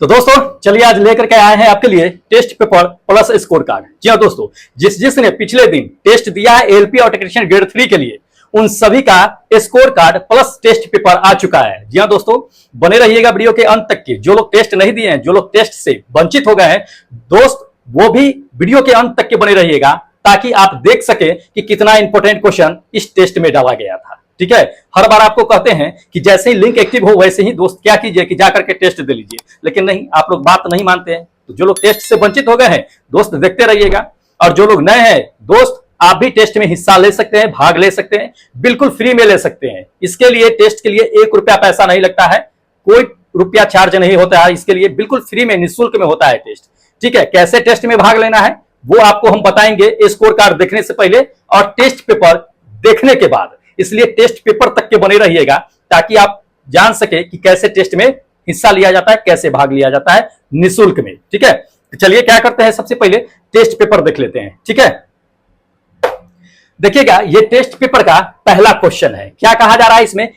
तो दोस्तों चलिए आज लेकर के आए हैं आपके लिए test paper plus score card. जी हाँ दोस्तों, जिसने पिछले दिन टेस्ट दिया है एएलपी और टेक्नीशियन ग्रेड 3 के लिए, उन सभी का score card plus test paper आ चुका है। जी हाँ दोस्तों, बने रहिएगा वीडियो के अंत तक के। जो लोग टेस्ट नहीं दिए हैं, जो लोग टेस्ट से वंचित हो गए हैं दोस्त, वो भी वीडियो के अंत तक के बने रहिएगा ताकि आप देख सके कि कितना इंपॉर्टेंट क्वेश्चन इस टेस्ट में डाला गया था। ठीक है, हर बार आपको कहते हैं कि जैसे ही लिंक एक्टिव हो वैसे ही दोस्त क्या कीजिए कि जाकर के टेस्ट दे लीजिए, लेकिन नहीं, आप लोग बात नहीं मानते हैं। तो जो लोग टेस्ट से वंचित हो गए हैं दोस्त, देखते रहिएगा, और जो लोग नए हैं दोस्त, आप भी टेस्ट में हिस्सा ले सकते हैं, भाग ले सकते हैं, बिल्कुल फ्री में ले सकते हैं। इसके लिए टेस्ट के लिए 1 रुपया पैसा नहीं लगता है, कोई रुपया चार्ज नहीं होता है, इसके लिए बिल्कुल फ्री में निःशुल्क में होता है टेस्ट। ठीक है, कैसे टेस्ट में भाग लेना है वो आपको हम बताएंगे स्कोर कार्ड देखने से पहले और टेस्ट पेपर देखने के बाद। इसलिए टेस्ट पेपर तक के बने रहिएगा ताकि आप जान सके कि कैसे टेस्ट में हिस्सा लिया जाता है, कैसे भाग लिया जाता है निःशुल्क में। ठीक है, तो चलिए क्या करते हैं, सबसे पहले टेस्ट पेपर देख लेते हैं। ठीक है, देखिएगा, ये टेस्ट पेपर का पहला क्वेश्चन है। क्या कहा जा रहा है इसमें?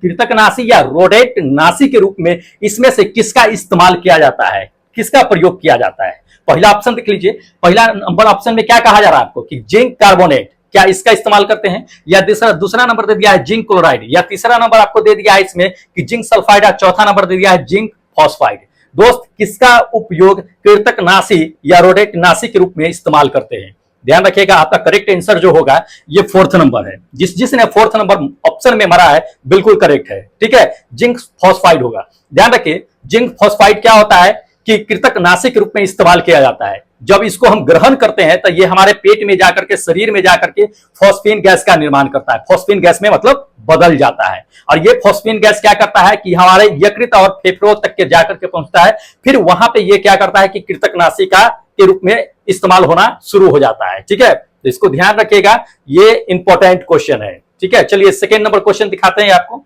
कृतकनाशी या रोडेंटनाशी के रूप में इसमें से किसका इस्तेमाल किया जाता है, किसका प्रयोग किया जाता है? पहला ऑप्शन देख लीजिए। पहला नंबर ऑप्शन में क्या कहा जा रहा है आपको कि जिंक कार्बोनेट, क्या इसका इस्तेमाल करते हैं? या दूसरा नंबर दे दिया है जिंक क्लोराइड, या तीसरा नंबर आपको दे दिया है इसमें कि जिंक सल्फाइड, या चौथा नंबर दे दिया है जिंक फॉस्फाइड। दोस्त, किसका उपयोग कृतकनाशी या रोडेंटनाशी के रूप में इस्तेमाल करते हैं? ध्यान रखिएगा, आपका करेक्ट आंसर जो होगा ये 4th नंबर है। जिसने 4th नंबर ऑप्शन में मारा है बिल्कुल करेक्ट है। ठीक है, जिंक फॉस्फाइड होगा। ध्यान रखिए, जिंक फॉस्फाइड क्या होता है कि कृतकनाशी के रूप में इस्तेमाल किया जाता है। जब इसको हम ग्रहण करते हैं तो ये हमारे पेट में जाकर के, शरीर में जाकर के फॉस्फीन गैस का निर्माण करता है। फॉस्फीन गैस में मतलब बदल जाता है, और ये फॉस्फीन गैस क्या करता है कि हमारे यकृत और फेफड़ों तक के जाकर के पहुंचता है। फिर वहां पे ये क्या करता है कि कृतकनाशी का के रूप में इस्तेमाल होना शुरू हो जाता है। ठीक है, तो इसको ध्यान रखिएगा, ये इंपॉर्टेंट क्वेश्चन है। ठीक है, चलिए सेकेंड नंबर क्वेश्चन दिखाते हैं आपको।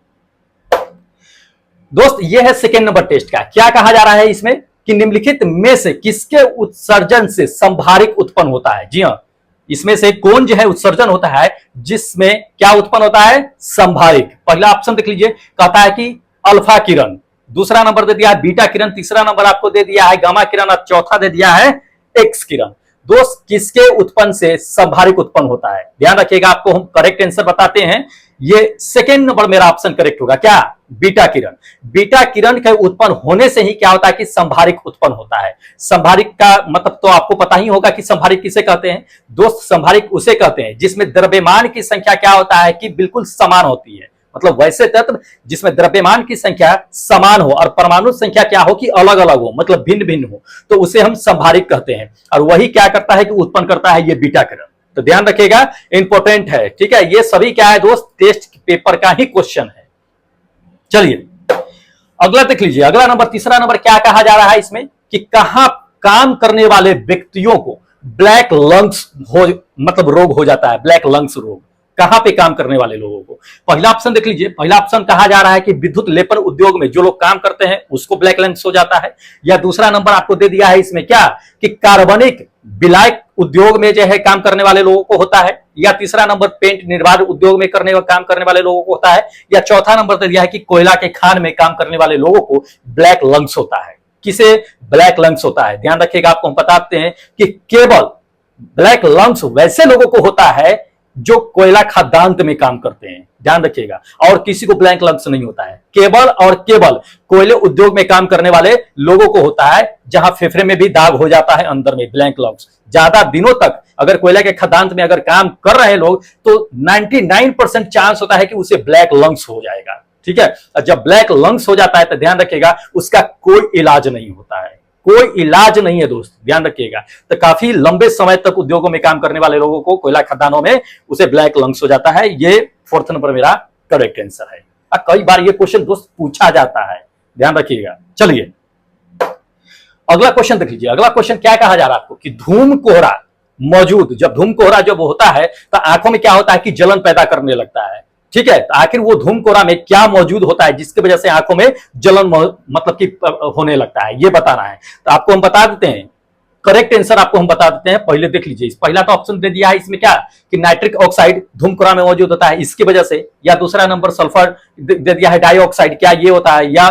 दोस्त, ये है सेकेंड नंबर टेस्ट का। क्या कहा जा रहा है इसमें कि निम्नलिखित में से किसके उत्सर्जन से संभारिक उत्पन्न होता है? जी हाँ, इसमें से कौन जो है उत्सर्जन होता है जिसमें क्या उत्पन्न होता है? संभारिक। पहला ऑप्शन देख लीजिए, कहता है कि अल्फा किरण, दूसरा नंबर दे दिया है बीटा किरण, तीसरा नंबर आपको दे दिया है गामा किरण, और चौथा दे दिया है एक्स किरण। दोस्त, किसके उत्पन्न से संभारिक उत्पन्न होता है? ध्यान रखिएगा, आपको हम करेक्ट आंसर बताते हैं। ये सेकेंड नंबर मेरा ऑप्शन करेक्ट होगा। क्या? बीटा किरण। बीटा किरण के उत्पन्न होने से ही क्या होता है कि संभारिक उत्पन्न होता है। संभारिक का मतलब तो आपको पता ही होगा कि संभारिक किसे कहते हैं। दोस्त, संभारिक उसे कहते हैं जिसमें द्रव्यमान की संख्या क्या होता है कि बिल्कुल समान होती है। मतलब वैसे तत्व जिसमें द्रव्यमान की संख्या समान हो और परमाणु संख्या क्या हो कि अलग अलग हो, मतलब भिन्न भिन्न हो, तो उसे हम संभारिक कहते हैं। और वही क्या करता है कि उत्पन्न करता है ये बीटा किरण। तो ध्यान रखिएगा, इंपॉर्टेंट है। ठीक है, ये सभी क्या है दोस्त, टेस्ट पेपर का ही क्वेश्चन है। चलिए अगला देख लीजिए। अगला नंबर, तीसरा नंबर क्या कहा जा रहा है इसमें कि कहां काम करने वाले व्यक्तियों को ब्लैक लंग्स हो, मतलब रोग हो जाता है। ब्लैक लंग्स रोग कहां पे काम करने वाले लोगों को? पहला ऑप्शन देख लीजिए। पहला ऑप्शन कहा जा रहा है कि विद्युत लेपन उद्योग में जो लोग काम करते हैं उसको ब्लैक लंग्स हो जाता है। या दूसरा नंबर आपको दे दिया है इसमें क्या कि कार्बनिक विलायक उद्योग में जो है काम करने वाले लोगों को होता है। या तीसरा नंबर पेंट निर्माण उद्योग में काम करने वाले लोगों को होता है। या चौथा नंबर दे दिया है कि कोयला के खान में काम करने वाले लोगों को ब्लैक लंग्स होता है। किसे ब्लैक लंग्स होता है? ध्यान रखिएगा, आपको हम बताते हैं कि केवल ब्लैक लंग्स वैसे लोगों को होता है जो कोयला खदान में काम करते हैं। ध्यान रखिएगा, और किसी को ब्लैक लंग्स नहीं होता है। केवल और केवल कोयले उद्योग में काम करने वाले लोगों को होता है, जहां फेफड़े में भी दाग हो जाता है अंदर में, ब्लैक लंग्स। ज्यादा दिनों तक अगर कोयला के खदान में अगर काम कर रहे लोग तो 99% चांस होता है कि उसे ब्लैक लंग्स हो जाएगा। ठीक है, और जब ब्लैक लंग्स हो जाता है तो ध्यान रखिएगा उसका कोई इलाज नहीं होता है, कोई इलाज नहीं है दोस्त, ध्यान रखिएगा। तो काफी लंबे समय तक उद्योगों में काम करने वाले लोगों को, कोयला खदानों में, उसे ब्लैक लंग्स हो जाता है। ये 4th नंबर मेरा करेक्ट आंसर है। कई बार ये क्वेश्चन दोस्त पूछा जाता है, ध्यान रखिएगा। चलिए अगला क्वेश्चन देख लीजिए। अगला क्वेश्चन क्या कहा जा रहा है आपको कि धूम कोहरा मौजूद, जब धूम कोहरा जब होता है तो आंखों में क्या होता है कि जलन पैदा करने लगता है। ठीक है, तो आखिर वो धूम कोहरा में क्या मौजूद होता है जिसकी वजह से आंखों में जलन मतलब कि होने लगता है, ये बताना है। तो आपको हम बता देते हैं, करेक्ट आंसर आपको हम बता देते हैं। पहले देख लीजिए, पहला तो ऑप्शन दे दिया है इसमें क्या कि नाइट्रिक ऑक्साइड धूम कोहरा में मौजूद होता है इसकी वजह से। या दूसरा नंबर सल्फर दे दिया है डाइऑक्साइड, क्या ये होता है? या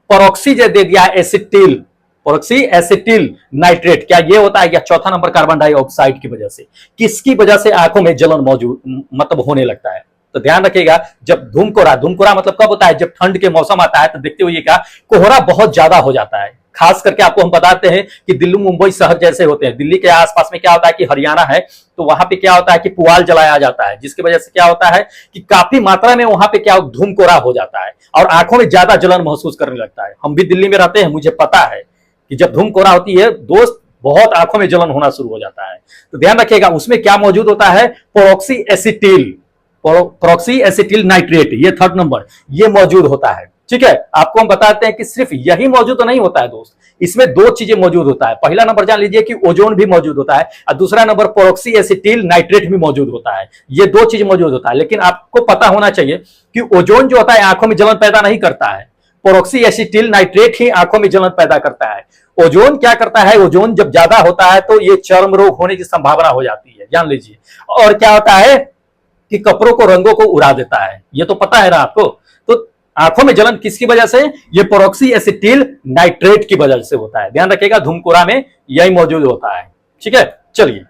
परोक्सी जो दे दिया एसिटिल, परोक्सी एसिटिल नाइट्रेट, क्या ये होता है? या चौथा नंबर कार्बन डाइऑक्साइड की वजह से। किसकी वजह से आंखों में जलन मौजूद मतलब होने लगता है? तो ध्यान रखिएगा, जब धूमकोरा, धूमकोरा मतलब कब होता है? जब ठंड के मौसम आता है तो देखते हुइएगा कोहरा बहुत ज्यादा हो जाता है। खास करके आपको हम बताते हैं कि दिल्ली मुंबई शहर जैसे होते हैं, दिल्ली के आसपास में क्या होता है कि हरियाणा है, तो वहां पे क्या होता है कि पुआल जलाया जाता है, जिसकी वजह से क्या होता है कि काफी मात्रा में वहां पे क्या धूमकोरा हो जाता है और आंखों में ज्यादा जलन महसूस करने लगता है। हम भी दिल्ली में रहते हैं, मुझे पता है कि जब धूमकोरा होती है दोस्त, बहुत आंखों में जलन होना शुरू हो जाता है। तो ध्यान रखिएगा, उसमें क्या मौजूद होता है? Peroxy acetyl, peroxy acetyl nitrate, ये थर्ड नंबर ये मौजूद होता है। ठीक है, आपको हम बताते हैं कि सिर्फ यही मौजूद तो नहीं होता है दोस्त, इसमें दो चीजें मौजूद होता है। पहला नंबर जान लीजिए कि ओजोन भी मौजूद होता है और दूसरा नंबर परोक्सी एसिटिल नाइट्रेट भी मौजूद होता है। ये दो चीज मौजूद होता है, लेकिन आपको पता होना चाहिए कि ओजोन जो होता है आंखों में जलन पैदा नहीं करता है, परोक्सी एसिटिल नाइट्रेट ही आंखों में जलन पैदा करता है। ओजोन क्या करता है? ओजोन जब ज्यादा होता है तो ये चर्म रोग होने की संभावना हो जाती है, जान लीजिए। और क्या होता है कि कपड़ों को, रंगों को उड़ा देता है, ये तो पता है ना आपको। तो आंखों में जलन किसकी वजह से? ये परोक्सी एसिटिल नाइट्रेट की वजह से होता है। ध्यान रखिएगा, धूमकोरा में यही मौजूद होता है। ठीक है, चलिए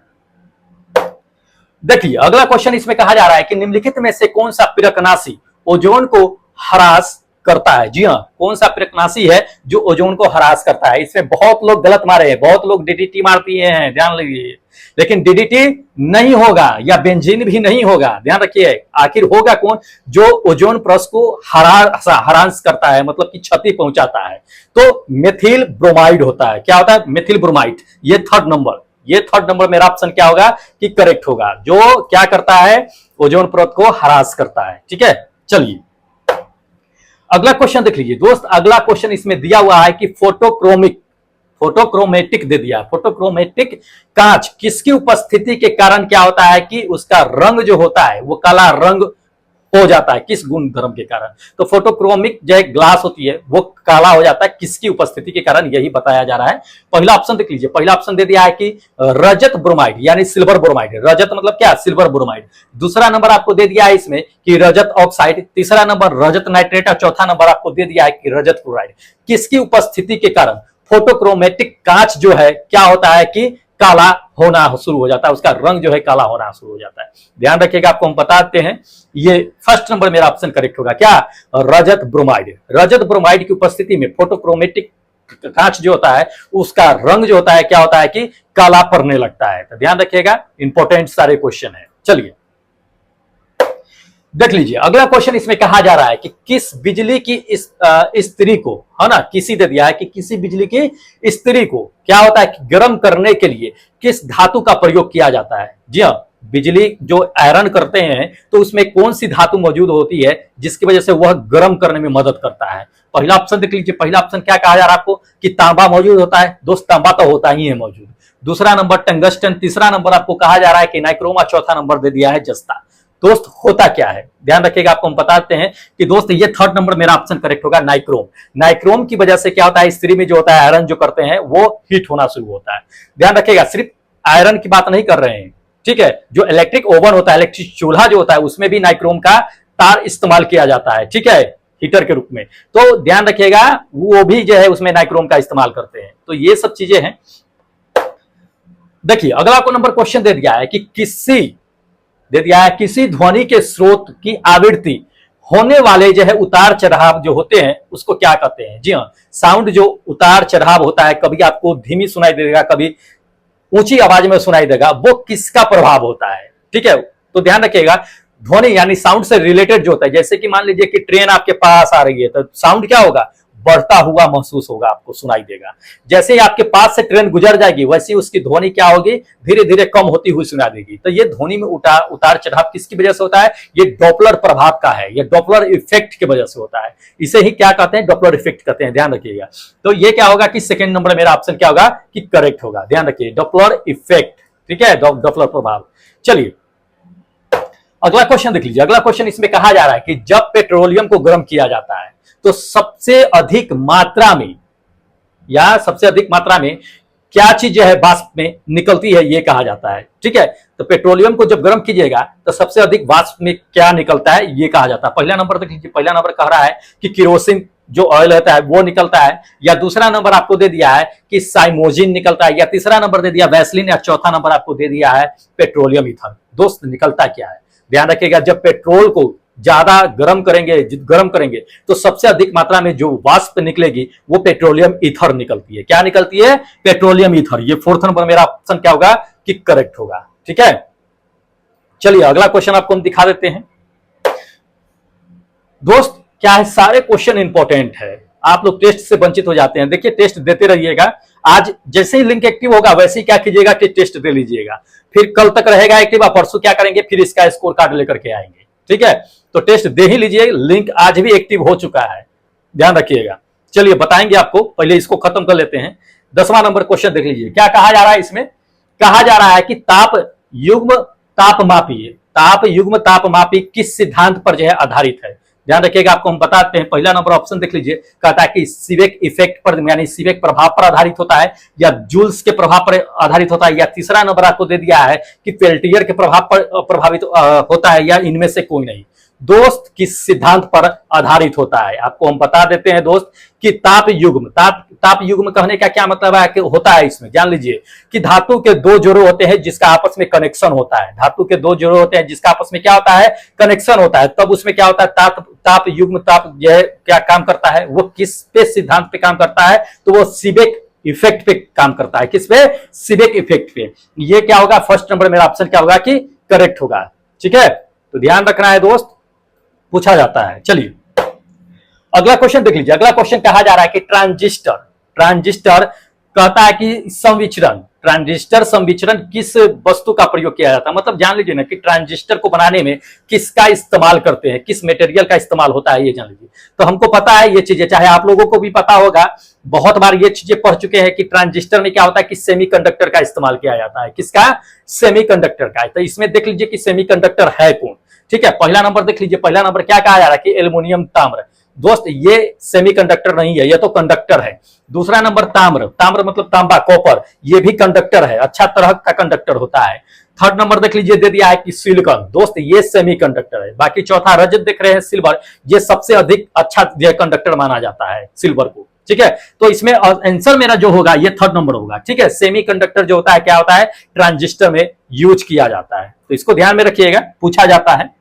देखिए अगला क्वेश्चन, इसमें कहा जा रहा है कि निम्नलिखित में से कौन सा प्रेरकनाशी ओजोन को ह्रास करता है? जी हाँ, कौन सा प्रेरकनाशी है जो ओजोन को ह्रास करता है? इसमें बहुत लोग गलत मारे हैं, बहुत लोग डीडीटी मार दिए हैं, ध्यान लीजिए, लेकिन डीडीटी नहीं होगा या बेंजीन भी नहीं होगा। ध्यान रखिए, आखिर होगा कौन? जो ओजोन परत को ह्रास करता है, मतलब कि क्षति पहुंचाता है, तो मेथिल ब्रोमाइड होता है। क्या होता है? मेथिल ब्रोमाइड, ये थर्ड नंबर मेरा ऑप्शन क्या होगा कि करेक्ट होगा, जो क्या करता है? ओजोन परत को ह्रास करता है। ठीक है, चलिए अगला क्वेश्चन देख लीजिए दोस्त। अगला क्वेश्चन इसमें दिया हुआ है कि फोटोक्रोमेटिक दे दिया। फोटोक्रोमेटिक कांच किसकी उपस्थिति के कारण क्या होता है कि उसका रंग जो होता है वो काला रंग हो जाता है? किस गुण धर्म के कारण? तो फोटोक्रोमिक जो ग्लास होती है वो काला हो जाता है, किसकी उपस्थिति के कारण, यही बताया जा रहा है। पहला ऑप्शन देख लीजिए, पहला ऑप्शन दे दिया है कि रजत ब्रोमाइड यानी सिल्वर ब्रोमाइड। रजत मतलब क्या? Silver bromide. दूसरा नंबर आपको दे दिया है इसमें कि रजत ऑक्साइड, तीसरा नंबर रजत नाइट्रेट और चौथा नंबर आपको दे दिया है कि रजत क्लोराइड। किसकी उपस्थिति के कारण फोटोक्रोमेटिक कांच जो है क्या होता है कि काला होना शुरू हो जाता है, उसका रंग जो है काला होना शुरू हो जाता है? ध्यान रखिएगा, आपको हम बताते हैं, ये फर्स्ट नंबर मेरा ऑप्शन करेक्ट होगा। क्या? रजत ब्रोमाइड। रजत ब्रोमाइड की उपस्थिति में फोटोक्रोमेटिक कांच जो होता है उसका रंग जो होता है क्या होता है कि काला पड़ने लगता है। तो ध्यान रखिएगा, इंपॉर्टेंट सारे क्वेश्चन है। चलिए देख लीजिए अगला क्वेश्चन, इसमें कहा जा रहा है कि किस बिजली की स्त्री को, है ना, किसी दे दिया है कि किसी बिजली की स्त्री को क्या होता है कि गर्म करने के लिए किस धातु का प्रयोग किया जाता है? जी हाँ, बिजली जो आयरन करते हैं तो उसमें कौन सी धातु मौजूद होती है जिसकी वजह से वह गर्म करने में मदद करता है? पहला ऑप्शन देख लीजिए, पहला ऑप्शन क्या कहा जा रहा है आपको कि तांबा मौजूद होता है। दोस्त तांबा तो होता ही है मौजूद। दूसरा नंबर टंगस्टन, तीसरा नंबर आपको कहा जा रहा है कि नाइक्रोम, चौथा नंबर दे दिया है जस्ता। दोस्त होता क्या है? ध्यान रखिएगा, आपको हम बताते हैं कि दोस्त ये थर्ड नंबर मेरा ऑप्शन करेक्ट होगा, नाइक्रोम। नाइक्रोम की वजह से क्या होता है, स्त्री में जो होता है आयरन जो करते हैं वो हीट होना शुरू होता है। ध्यान रखिएगा, सिर्फ आयरन की बात नहीं कर रहे हैं, ठीक है। जो इलेक्ट्रिक ओवन होता है, इलेक्ट्रिक चूल्हा जो होता है, उसमें भी नाइक्रोम का तार इस्तेमाल किया जाता है, ठीक है, हीटर के रूप में। तो ध्यान रखिएगा, वो भी जो है उसमें नाइक्रोम का इस्तेमाल करते हैं। तो ये सब चीजें हैं। देखिए अगला को नंबर क्वेश्चन दे दिया है कि किसी ध्वनि के स्रोत की आवृत्ति होने वाले जो है उतार चढ़ाव जो होते हैं उसको क्या कहते हैं? जी हाँ, साउंड जो उतार चढ़ाव होता है, कभी आपको धीमी सुनाई देगा, कभी ऊंची आवाज में सुनाई देगा, वो किसका प्रभाव होता है? ठीक है, तो ध्यान रखिएगा, ध्वनि यानी साउंड से रिलेटेड जो होता है, जैसे कि मान लीजिए कि ट्रेन आपके पास आ रही है तो साउंड क्या होगा, बढ़ता हुआ महसूस होगा, आपको सुनाई देगा। जैसे ही आपके पास से ट्रेन गुजर जाएगी वैसे ही उसकी ध्वनि क्या होगी, धीरे धीरे कम होती हुई सुना देगी। तो ये ध्वनि में उतार चढ़ाव किसकी वजह से होता है? ये डॉपलर प्रभाव का है, ये डॉपलर इफेक्ट की वजह से होता है। इसे ही क्या कहते हैं? डॉपलर इफेक्ट कहते हैं, ध्यान रखिएगा। तो ये क्या होगा कि सेकंड नंबर मेरा ऑप्शन क्या होगा कि करेक्ट होगा, ध्यान रखिए, डॉपलर इफेक्ट, ठीक है, डॉपलर प्रभाव। चलिए अगला क्वेश्चन देख लीजिए। अगला क्वेश्चन इसमें कहा जा रहा है कि जब पेट्रोलियम को गर्म किया जाता है तो सबसे अधिक मात्रा में क्या चीज जो है वाष्प में निकलती है, ये कहा जाता है, ठीक है। तो पेट्रोलियम को जब गर्म कीजिएगा तो सबसे अधिक वाष्प में क्या निकलता है, ये कहा जाता है। पहला नंबर देख लीजिए, पहला नंबर कह रहा है कि केरोसिन जो ऑयल होता है वो निकलता है, या दूसरा नंबर आपको दे दिया है कि साइमोजिन निकलता है, या तीसरा नंबर दे दिया वैसलीन, या चौथा नंबर आपको दे दिया है पेट्रोलियम ईथर। दोस्त निकलता क्या है, ध्यान रखिएगा, जब पेट्रोल को ज्यादा गर्म करेंगे तो सबसे अधिक मात्रा में जो वाष्प निकलेगी वो पेट्रोलियम ईथर निकलती है। क्या निकलती है? Petroleum ether. ये फोर्थ नंबर मेरा ऑप्शन क्या होगा कि करेक्ट होगा। ठीक है, चलिए अगला क्वेश्चन आपको हम दिखा देते हैं। दोस्त क्या है, सारे क्वेश्चन इंपॉर्टेंट है, आप लोग टेस्ट से वंचित हो जाते हैं। देखिए टेस्ट देते रहिएगा, आज जैसे ही लिंक एक्टिव होगा वैसे ही क्या कीजिएगा कि टेस्ट दे लीजिएगा, फिर कल तक रहेगा एक्टिव, आप परसों क्या करेंगे फिर इसका स्कोर कार्ड लेकर के आएंगे। ठीक है, तो टेस्ट दे ही लीजिए, लिंक आज भी एक्टिव हो चुका है, ध्यान रखिएगा। चलिए बताएंगे आपको, पहले इसको खत्म कर लेते हैं। 10वां नंबर क्वेश्चन देख लीजिए, क्या कहा जा रहा है इसमें? कहा जा रहा है कि ताप युग्म तापमापी किस सिद्धांत पर जो है आधारित है। ध्यान रखिएगा, आपको हम बताते हैं। पहला नंबर ऑप्शन देख लीजिए, कहता है कि सीबेक इफेक्ट पर यानी सीबेक प्रभाव पर आधारित होता है, या जूल्स के प्रभाव पर आधारित होता है, या तीसरा नंबर आपको दे दिया है कि पेल्टियर के प्रभाव पर प्रभावित होता है, या इनमें से कोई नहीं। दोस्त किस सिद्धांत पर आधारित होता है आपको हम बता देते हैं दोस्त कि ताप युग्म कहने का क्या मतलब है कि होता है इसमें, जान लीजिए कि धातु के दो जोड़े होते हैं जिसका आपस में कनेक्शन होता है। धातु के दो जोड़े होते हैं जिसका आपस में क्या होता है? कनेक्शन होता है। तब उसमें क्या होता है? ताप युग्म जो है क्या काम करता है, वो किस पे सिद्धांत पे काम करता है? तो वो सीबेक इफेक्ट पे काम करता है। किस पे? सीबेक इफेक्ट पे। ये क्या होगा? फर्स्ट नंबर मेरा ऑप्शन क्या होगा कि करेक्ट होगा। ठीक है, तो ध्यान रखना है दोस्त, पूछा जाता है। चलिए अगला क्वेश्चन देख लीजिए। अगला क्वेश्चन कहा जा रहा है कि ट्रांजिस्टर कहता है कि ट्रांजिस्टर संविचरण किस वस्तु का प्रयोग किया जाता है। मतलब जान लीजिए ना कि ट्रांजिस्टर को बनाने में किसका इस्तेमाल करते हैं, किस मटेरियल का इस्तेमाल होता है, ये जान लीजिए। तो हमको पता है ये चीजें, चाहे आप लोगों को भी पता होगा, बहुत बार ये चीजें पढ़ चुके हैं कि ट्रांजिस्टर में क्या होता है कि सेमीकंडक्टर का इस्तेमाल किया जाता है। किसका? सेमीकंडक्टर का। तो इसमें देख लीजिए कि सेमीकंडक्टर है कौन। ठीक है, पहला नंबर देख लीजिए, पहला नंबर क्या कहा जा रहा है कि एल्युमिनियम ताम्र। दोस्त ये सेमीकंडक्टर नहीं है, ये तो कंडक्टर है। दूसरा नंबर ताम्र मतलब तांबा, कॉपर, ये भी कंडक्टर है, अच्छा तरह का कंडक्टर होता है। थर्ड नंबर देख लीजिए दे दिया है कि सिलिकॉन। दोस्त ये सेमीकंडक्टर है। बाकी चौथा रजत देख रहे हैं, सिल्वर, ये सबसे अधिक अच्छा कंडक्टर माना जाता है सिल्वर को। ठीक है, तो इसमें आंसर मेरा जो होगा ये थर्ड नंबर होगा। ठीक है, सेमीकंडक्टर जो होता है क्या होता है? ट्रांजिस्टर में यूज किया जाता है, तो इसको ध्यान में रखिएगा, पूछा जाता है।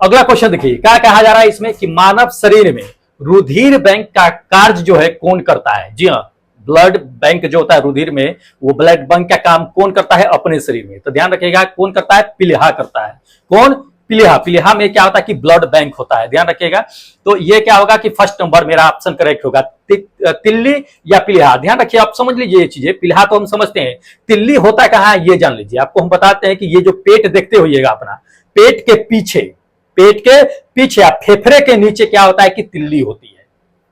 अगला क्वेश्चन देखिए, क्या कहा जा रहा है इसमें कि मानव शरीर में रुधिर बैंक का कार्य जो है कौन करता है। जी हाँ, ब्लड बैंक जो होता है रुधिर में, वो ब्लड बैंक का काम कौन करता है अपने शरीर में। तो ध्यान रखिएगा कौन करता है? प्लीहा करता है। कौन? प्लीहा में क्या होता है कि ब्लड बैंक होता है, ध्यान रखिएगा। तो ये क्या होगा कि फर्स्ट नंबर मेरा ऑप्शन करेक्ट होगा, तिल्ली या प्लीहा। ध्यान रखिए, आप समझ लीजिए ये चीजें। प्लीहा तो हम समझते हैं, तिल्ली होता कहाँ है ये जान लीजिए। आपको हम बताते हैं कि ये जो पेट देखते होइएगा अपना, पेट के पीछे या फेफड़े के नीचे क्या होता है कि तिल्ली होती है।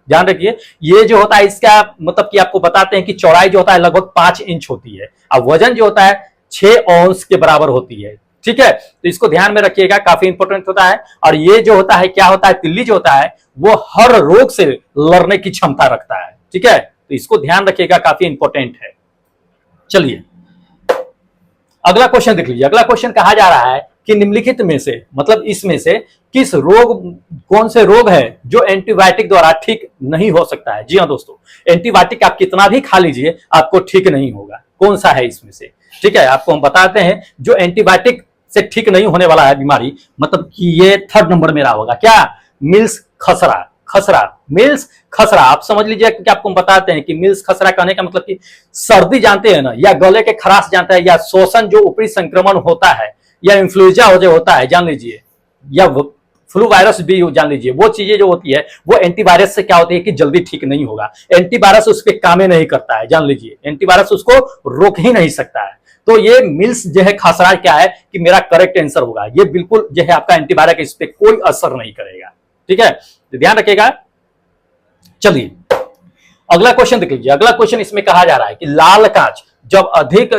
ध्यान रखिए, ये जो होता है इसका मतलब कि आपको बताते हैं कि चौड़ाई जो होता है लगभग 5 इंच होती है, और वजन जो होता है 6 औंस के बराबर होती है। ठीक है, तो इसको ध्यान में रखिएगा, काफी इंपॉर्टेंट होता है। और ये जो होता है क्या होता है? तिल्ली जो होता है वो हर रोग से लड़ने की क्षमता रखता है। ठीक है, तो इसको ध्यान रखिएगा, काफी इंपॉर्टेंट है। चलिए अगला क्वेश्चन देख लीजिए। अगला क्वेश्चन कहा जा रहा है कि निम्नलिखित में से मतलब इसमें से कौन से रोग है जो एंटीबायोटिक द्वारा ठीक नहीं हो सकता है। जी हाँ दोस्तों, एंटीबायोटिक आप कितना भी खा लीजिए आपको ठीक नहीं होगा। कौन सा है इसमें से? ठीक है, आपको हम बताते हैं जो एंटीबायोटिक से ठीक नहीं होने वाला है बीमारी, मतलब कि ये थर्ड नंबर मेरा होगा। क्या? मिल्स खसरा। आप समझ लीजिए कि आपको हम बताते हैं कि मिल्स खसरा कहने का मतलब कि सर्दी जानते हैं ना, या गले के खराश जानते हैं, या शोषण जो ऊपरी संक्रमण होता है, या इन्फ्लुएंजा जो होता है जान लीजिए, या फ्लू वायरस भी जान लीजिए। वो चीजें जो होती है वो एंटीवायरस से क्या होती है कि जल्दी ठीक नहीं होगा। एंटीवायरस उस पर काम ही नहीं करता है, जान लीजिए। एंटीवायरस उसको रोक ही नहीं सकता है। तो ये मिल्स जो है खसरा क्या है कि मेरा करेक्ट आंसर होगा। ये बिल्कुल जो है आपका एंटीवायरस, इस पर कोई असर नहीं करेगा। ठीक है, तो ध्यान रखिएगा। चलिए अगला क्वेश्चन देख लीजिए। अगला क्वेश्चन इसमें कहा जा रहा है कि लाल कांच जब अधिक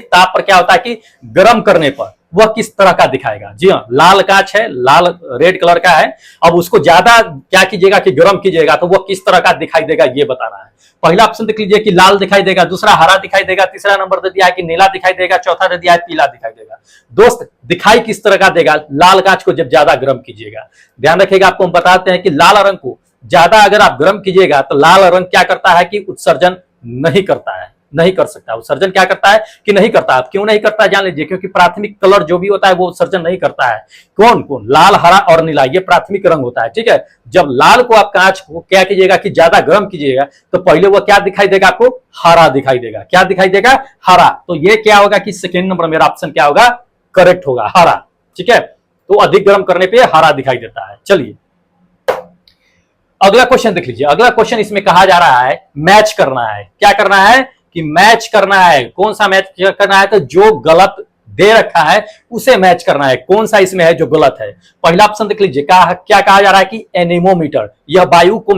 ताप पर क्या होता है कि गर्म करने पर वह किस तरह का दिखाएगा। जी हाँ, लाल कांच है, लाल रेड कलर का है। अब उसको ज्यादा क्या कीजिएगा कि गर्म कीजिएगा तो वह किस तरह का दिखाई देगा ये बताना है। पहला ऑप्शन देख लीजिए कि लाल दिखाई देगा, दूसरा हरा दिखाई देगा, तीसरा नंबर दे दिया है कि नीला दिखाई देगा, चौथा दे दिया है पीला दिखाई देगा। दोस्त दिखाई किस तरह का देगा, लाल कांच को जब ज्यादा गर्म कीजिएगा। ध्यान रखिएगा, आपको हम बताते हैं कि लाल रंग को ज्यादा अगर आप गर्म कीजिएगा तो लाल रंग क्या करता है कि उत्सर्जन नहीं करता है, नहीं कर सकता। उत्सर्जन क्या करता है कि नहीं करता। अब क्यों नहीं करता जान लीजिए, क्योंकि प्राथमिक कलर जो भी होता है वो उत्सर्जन नहीं करता है। कौन कौन, लाल, हरा और नीला, ये प्राथमिक रंग होता है। ठीक है, जब लाल को आप कांच को क्या कीजिएगा कि ज्यादा गर्म कीजिएगा तो पहले वो क्या दिखाई देगा आपको, हरा दिखाई देगा। क्या दिखाई देगा, हरा। तो ये क्या होगा कि सेकेंड नंबर मेरा ऑप्शन क्या होगा, करेक्ट होगा, हरा। ठीक है, तो अधिक गर्म करने पर हरा दिखाई देता है। चलिए अगला क्वेश्चन देख लीजिए। अगला क्वेश्चन इसमें कहा जा रहा है मैच करना है। क्या करना है कि मैच करना है। कौन सा मैच करना है, तो जो गलत दे रखा है उसे मैच करना है। कौन सा इसमें है जो गलत है। पहला ऑप्शन देख लीजिए, क्या कहा जा रहा है कि एनीमोमीटर, यह वायु को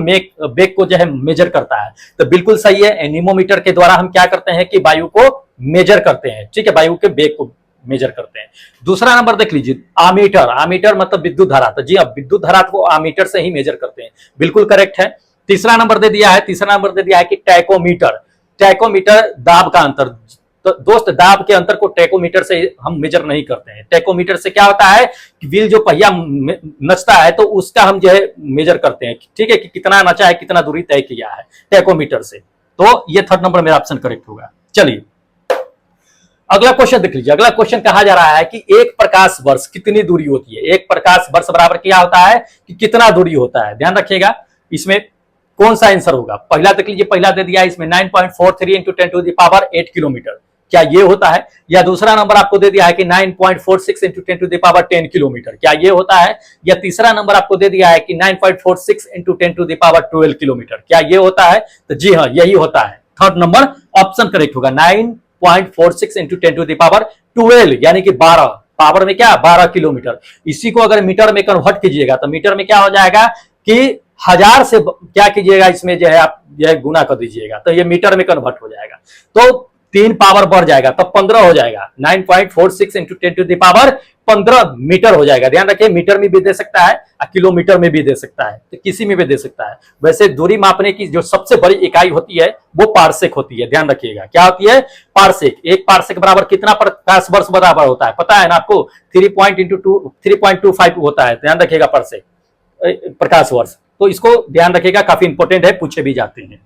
वेग को जो है मेजर करता है। तो बिल्कुल सही है, एनीमोमीटर के द्वारा हम क्या करते हैं कि वायु को मेजर करते हैं। ठीक है, वायु के वेग को मेजर करते हैं। दूसरा नंबर देख लीजिए, आमीटर। आमीटर मतलब विद्युत धारा। तो जी अब विद्युत धारा को आमीटर से ही मेजर करते हैं, बिल्कुल करेक्ट है। तीसरा नंबर दे दिया है कि टैकोमीटर। टैकोमीटर दाब का अंतर। तो दोस्त दाब के अंतर को टैकोमीटर से हम मेजर नहीं करते हैं। टैकोमीटर से क्या होता है कि व्हील जो पहिया नचता है तो उसका हम जो है मेजर करते हैं। ठीक है, कि कितना नचा है, कितना दूरी तय किया है टैकोमीटर से। तो ये थर्ड नंबर मेरा ऑप्शन करेक्ट होगा। चलिए अगला क्वेश्चन देख लीजिए। अगला क्वेश्चन कहा जा रहा है कि एक प्रकाश वर्ष कितनी दूरी होती है। एक प्रकाश वर्ष बराबर क्या होता है कि कितना दूरी होता है। ध्यान रखिएगा, इसमें कौन सा आंसर होगा। पहला देख लीजिए, पहला दे दिया है इसमें 9.43 into 10 to the power 8 kilometre. क्या ये होता है। या दूसरा नंबर आपको दे दिया है कि 9.46 into 10 to the power 10 kilometre. क्या ये होता है। या तीसरा नंबर आपको दे दिया है कि 9.46 into 10 to the power 12 kilometre. क्या ये होता है। तो जी हाँ, यही होता है। थर्ड नंबर ऑप्शन करेक्ट होगा, 9.46 इंटू 10 टू द पावर 12 यानी कि 12 पावर में क्या 12 किलोमीटर। इसी को अगर मीटर में कन्वर्ट कीजिएगा तो मीटर में क्या हो जाएगा कि 1000 से क्या कीजिएगा, इसमें जो है आप जो है गुना कर दीजिएगा तो ये मीटर में कन्वर्ट हो जाएगा। तो 3 पावर बढ़ जाएगा तब 15 हो जाएगा। 9.46 into 10 to the power 15 metre हो जाएगा। ध्यान रखिए, मीटर में भी दे सकता है और किलोमीटर में भी दे सकता है, तो किसी में भी दे सकता है। वैसे दूरी मापने की जो सबसे बड़ी इकाई होती है वो पारसेक होती है। ध्यान रखिएगा, क्या होती है, पारसेक। एक पारसेक बराबर कितना प्रकाश वर्ष बराबर होता है पता है ना आपको, 3.25 होता है। ध्यान रखिएगा, पारसेक प्रकाश वर्ष। तो इसको ध्यान रखिएगा, काफी इंपॉर्टेंट है, पूछे भी जाते हैं।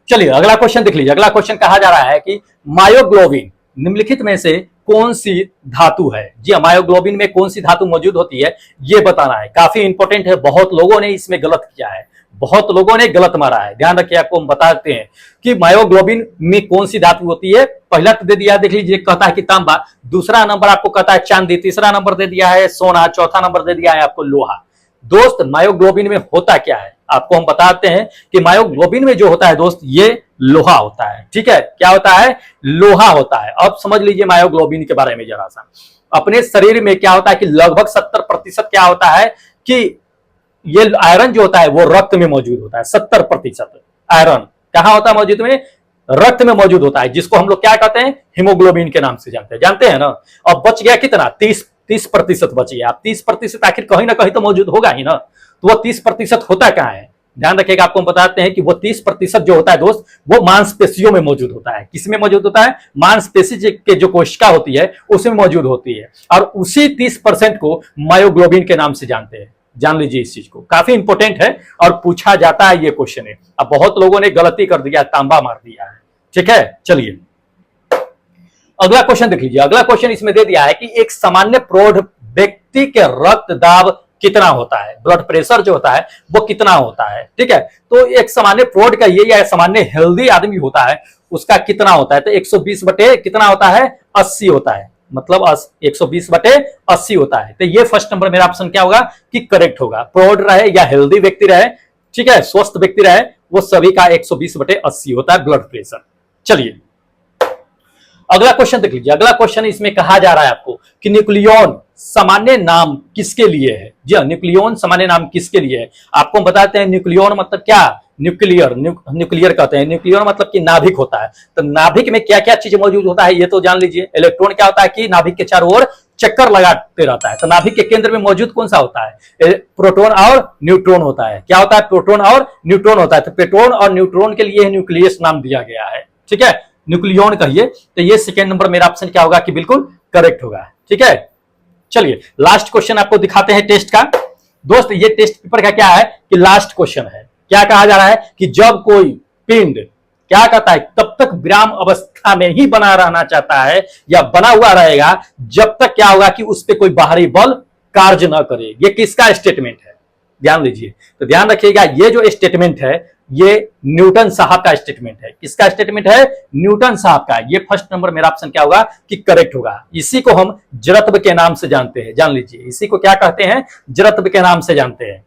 चलिए अगला क्वेश्चन देख लीजिए। अगला क्वेश्चन कहा जा रहा है कि मायोग्लोबिन निम्नलिखित में से कौन सी धातु है। जी मायोग्लोबिन में कौन सी धातु मौजूद होती है ये बताना है। काफी इंपॉर्टेंट है, बहुत लोगों ने इसमें गलत किया है, बहुत लोगों ने गलत मारा है। ध्यान रखिए, आपको हम बताते हैं कि मायोग्लोबिन में कौन सी धातु होती है। पहला तो दे दिया देख लीजिए, कहता है कि तांबा। दूसरा नंबर आपको कहता है चांदी। तीसरा नंबर दे दिया है सोना। चौथा नंबर दे दिया है आपको लोहा। दोस्त मायोग्लोबिन में होता क्या है आपको हम बताते हैं कि मायोग्लोबिन में जो होता है दोस्त ये लोहा होता है। ठीक है, क्या होता है, लोहा होता है। अब समझ लीजिए मायोग्लोबिन के बारे में जरा सा। अपने शरीर में क्या होता है कि लगभग 70% क्या होता है कि ये आयरन जो होता है वो रक्त में मौजूद होता है। 70% आयरन कहां होता है मौजूद में, रक्त में मौजूद होता है, जिसको हम लोग क्या कहते हैं, हीमोग्लोबिन के नाम से जानते हैं ना। अब बच गया कितना, 30% बच गया। 30% आखिर कहीं ना कहीं तो मौजूद होगा ही ना। तो वो 30% होता कहां है, ध्यान रखिएगा, आपको बताते हैं कि वो 30% जो होता है दोस्त वो मांसपेशियों में मौजूद होता है। किसमें मौजूद होता है, मांसपेशी के जो कोशिका होती है उसमें मौजूद होती है। और उसी 30% को मायोग्लोबिन के नाम से जानते हैं। जान लीजिए इस चीज को, काफी इंपॉर्टेंट है और पूछा जाता है ये क्वेश्चन है। अब बहुत लोगों ने गलती कर दिया, तांबा मार दिया है। ठीक है, चलिए अगला क्वेश्चन देख लीजिए। अगला क्वेश्चन इसमें दे दिया है कि एक सामान्य प्रौढ़ व्यक्ति के रक्तदाब कितना होता है, ब्लड प्रेशर जो होता है वो कितना होता है। ठीक है, तो एक सामान्य प्रौढ़ का ये या सामान्य हेल्दी आदमी होता है उसका कितना होता है, तो 120 बटे कितना होता है, 80 होता है। मतलब 120 बटे 80 होता है। तो ये फर्स्ट नंबर मेरा ऑप्शन क्या होगा कि करेक्ट होगा। प्रौढ़ रहे या हेल्दी व्यक्ति रहे, ठीक है, स्वस्थ व्यक्ति रहे, वो सभी का 120 बटे 80 होता है ब्लड प्रेशर। चलिए अगला क्वेश्चन देख लीजिए। अगला क्वेश्चन इसमें कहा जा रहा है आपको कि न्यूक्लियन सामान्य नाम किसके लिए है? जी हाँ, न्यूक्लियन सामान्य नाम किसके लिए है? आपको हम बताते हैं न्यूक्लियन मतलब क्या, न्यूक्लियर, न्यूक्लियर कहते हैं। न्यूक्लियर मतलब कि नाभिक होता है। तो नाभिक में क्या क्या चीज मौजूद होता है ये तो जान लीजिए। इलेक्ट्रॉन क्या होता है कि नाभिक के चारों ओर चक्कर लगाते रहता है। तो नाभिक के केंद्र में मौजूद कौन सा होता है? प्रोटॉन और न्यूट्रॉन होता है। क्या होता है? प्रोटॉन और न्यूट्रॉन होता है। तो प्रोटॉन और न्यूट्रॉन के लिए न्यूक्लियस नाम दिया गया है। ठीक है, न्यूक्लियन कहिए। तो ये सेकेंड नंबर मेरा ऑप्शन क्या होगा कि बिल्कुल करेक्ट होगा। ठीक है, चलिए लास्ट क्वेश्चन आपको दिखाते हैं टेस्ट का। दोस्त ये टेस्ट पेपर का क्या है कि लास्ट क्वेश्चन है। क्या कहा जा रहा है कि जब कोई पिंड क्या कहता है तब तक विराम अवस्था में ही बना रहना चाहता है या बना हुआ रहेगा जब तक क्या होगा कि उस पर कोई बाहरी बल कार्य न करे। ये किसका स्टेटमेंट है? ध्यान दीजिए। तो ध्यान रखिएगा, ये जो स्टेटमेंट है ये न्यूटन साहब का स्टेटमेंट है। किसका स्टेटमेंट है? न्यूटन साहब का। ये फर्स्ट नंबर मेरा ऑप्शन क्या होगा कि करेक्ट होगा। इसी को हम जड़त्व के नाम से जानते हैं। जान लीजिए, इसी को क्या कहते हैं? जड़त्व के नाम से जानते हैं।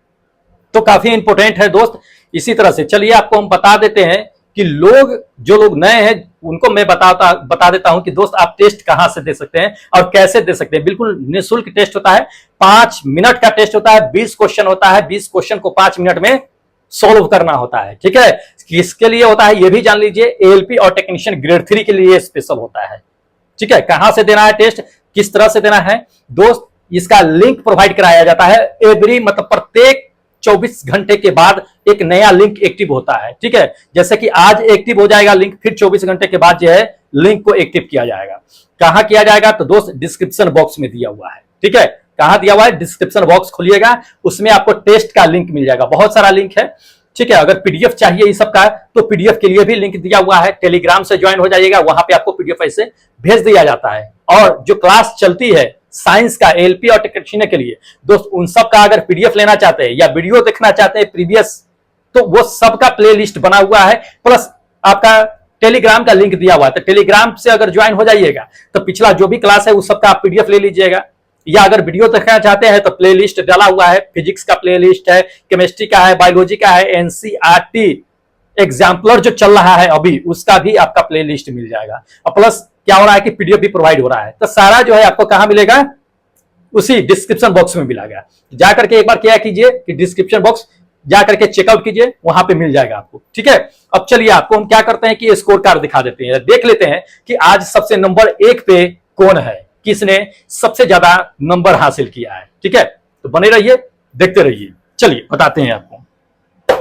तो काफी इंपोर्टेंट है दोस्त। इसी तरह से चलिए आपको हम बता देते हैं कि जो लोग नए हैं उनको मैं बता देता हूं कि दोस्त आप टेस्ट कहां से दे सकते हैं और कैसे दे सकते हैं। बिल्कुल निःशुल्क टेस्ट होता है। 5 मिनट का टेस्ट होता है। 20 क्वेश्चन होता है। 20 क्वेश्चन को 5 मिनट में सॉल्व करना होता है। ठीक है, किसके लिए होता है ये भी जान लीजिए। एएलपी और टेक्नीशियन ग्रेड 3 के लिए स्पेशल होता है। ठीक है, कहां से देना है टेस्ट, किस तरह से देना है दोस्त, इसका लिंक प्रोवाइड कराया जाता है। एवरी मतलब प्रत्येक 24 घंटे के बाद एक नया लिंक एक्टिव होता है। ठीक है, जैसे कि आज एक्टिव हो जाएगा लिंक, फिर 24 घंटे के बाद जो है लिंक को एक्टिव किया जाएगा। कहां किया जाएगा? तो दोस्त डिस्क्रिप्शन बॉक्स में दिया हुआ है। ठीक है, कहां दिया हुआ है? डिस्क्रिप्शन बॉक्स खोलिएगा, उसमें आपको टेस्ट का लिंक मिल जाएगा। बहुत सारा लिंक है। ठीक है, अगर पीडीएफ चाहिए इस सब का तो पीडीएफ के लिए भी लिंक दिया हुआ है। टेलीग्राम से ज्वाइन हो जाइएगा, वहां पे आपको पीडीएफ ऐसे भेज दिया जाता है। और जो क्लास चलती है साइंस का, एलपी और टेक्नीशियन के लिए दोस्त, उन सब का अगर पीडीएफ लेना चाहते हैं या वीडियो देखना चाहते हैं प्रीवियस, तो वो सबका प्लेलिस्ट बना हुआ है। प्लस आपका टेलीग्राम का लिंक दिया हुआ है। तो टेलीग्राम से अगर ज्वाइन हो जाइएगा तो पिछला जो भी क्लास है उस सबका आप पीडीएफ ले लीजिएगा। या अगर वीडियो देखना चाहते हैं तो प्लेलिस्ट डाला हुआ है। फिजिक्स का प्लेलिस्ट है, केमिस्ट्री का है, बायोलॉजी का है, एनसीईआरटी एग्जाम्पलर जो चल रहा है अभी उसका भी आपका प्लेलिस्ट मिल जाएगा। और प्लस क्या हो रहा है कि पीडीएफ भी प्रोवाइड हो रहा है। तो सारा जो है आपको कहां मिलेगा? उसी डिस्क्रिप्शन बॉक्स में मिलेगा। जाकर के एक बार क्या कीजिए कि डिस्क्रिप्शन बॉक्स जाकर के चेकआउट कीजिए, वहां पे मिल जाएगा आपको। ठीक है, अब चलिए आपको हम क्या करते हैं कि स्कोर कार्ड दिखा देते हैं। देख लेते हैं कि आज सबसे नंबर 1 पे कौन है, किसने सबसे ज्यादा नंबर हासिल किया है। ठीक है, तो बने रहिए, देखते रहिए। चलिए बताते हैं आपको।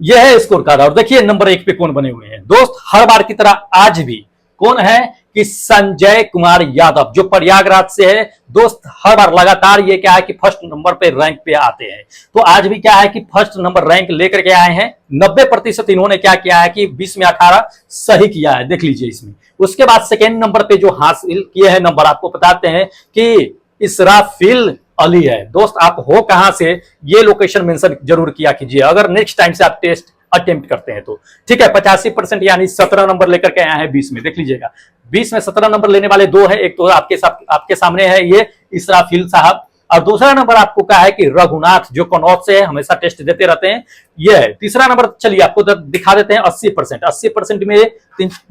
यह है स्कोर कार्ड और देखिए नंबर 1 पे कौन बने हुए हैं दोस्त। हर बार की तरह आज भी कौन है कि संजय कुमार यादव, जो प्रयागराज से है दोस्त। हर बार लगातार ये क्या है कि फर्स्ट नंबर पे रैंक पे आते हैं। तो आज भी क्या है कि फर्स्ट नंबर रैंक लेकर के आए हैं। 90% इन्होंने क्या किया है कि 20 में 18 सही किया है, देख लीजिए इसमें। उसके बाद सेकेंड नंबर पे जो हासिल किए हैं नंबर आपको बताते हैं कि इसराफिल अली है। दोस्त आप हो कहां से ये लोकेशन मेंशन जरूर किया कीजिए अगर नेक्स्ट टाइम से आप टेस्ट अटेम्प्ट करते हैं तो। ठीक है, 85% यानी 17 नंबर लेकर के आए हैं 20 में। देख लीजिएगा 20 में 17 नंबर लेने वाले 2 है। एक तो आपके सामने है ये इसराफिल साहब, और दूसरा नंबर आपको क्या है कि रघुनाथ, जो कनौज से है, हमेशा टेस्ट देते रहते हैं। ये है तीसरा नंबर। चलिए आपको दिखा देते हैं 80%। 80% में